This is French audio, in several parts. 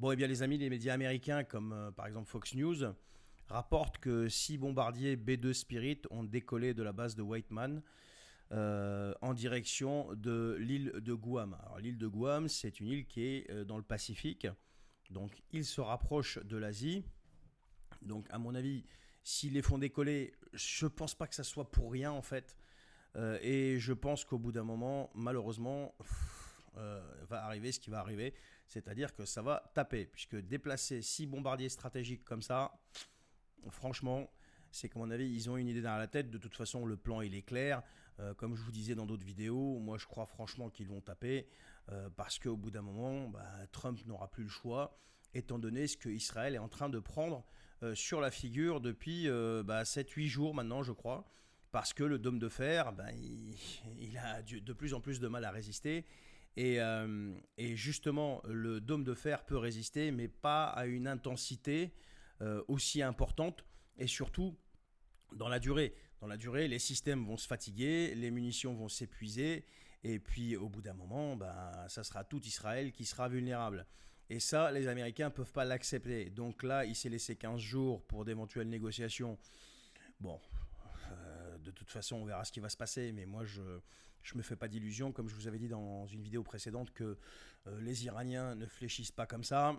Bon, eh bien les amis, les médias américains comme par exemple Fox News rapportent que 6 bombardiers B-2 Spirit ont décollé de la base de Whiteman en direction de l'île de Guam. Alors l'île de Guam, c'est une île qui est dans le Pacifique, donc ils se rapprochent de l'Asie. Donc à mon avis, s'ils les font décoller, je pense pas que ça soit pour rien en fait. Et je pense qu'au bout d'un moment, malheureusement, va arriver ce qui va arriver, c'est-à-dire que ça va taper, puisque déplacer 6 bombardiers stratégiques comme ça, franchement, c'est qu'à mon avis, ils ont une idée dans la tête. De toute façon, le plan, il est clair. Comme je vous disais dans d'autres vidéos, moi, je crois franchement qu'ils vont taper parce qu'au bout d'un moment, Trump n'aura plus le choix, étant donné ce qu'Israël est en train de prendre sur la figure depuis 7-8 jours maintenant, je crois. Parce que le dôme de fer, il a de plus en plus de mal à résister. Et justement, le dôme de fer peut résister, mais pas à une intensité aussi importante. Et surtout, dans la durée. Dans la durée, les systèmes vont se fatiguer, les munitions vont s'épuiser, et puis au bout d'un moment, ça sera tout Israël qui sera vulnérable. Et ça, les Américains ne peuvent pas l'accepter. Donc là, il s'est laissé 15 jours pour d'éventuelles négociations. Bon, de toute façon, on verra ce qui va se passer, mais moi, je me fais pas d'illusions, comme je vous avais dit dans une vidéo précédente, que les Iraniens ne fléchissent pas comme ça.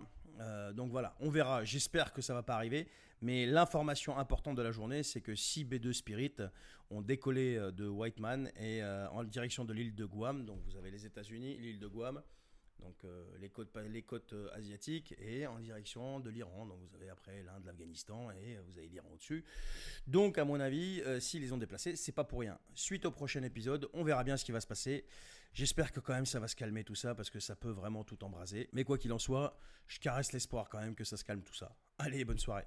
Donc voilà, on verra. J'espère que ça va pas arriver, mais l'information importante de la journée, c'est que 6 B-2 Spirit ont décollé de Whiteman et en direction de l'île de Guam. Donc vous avez les États-Unis, l'île de Guam. Donc les côtes asiatiques et en direction de l'Iran. Donc vous avez après l'Inde, l'Afghanistan et vous avez l'Iran au-dessus. Donc à mon avis, s'ils les ont déplacés, c'est pas pour rien. Suite au prochain épisode, on verra bien ce qui va se passer. J'espère que quand même ça va se calmer tout ça parce que ça peut vraiment tout embraser. Mais quoi qu'il en soit, je caresse l'espoir quand même que ça se calme tout ça. Allez, bonne soirée.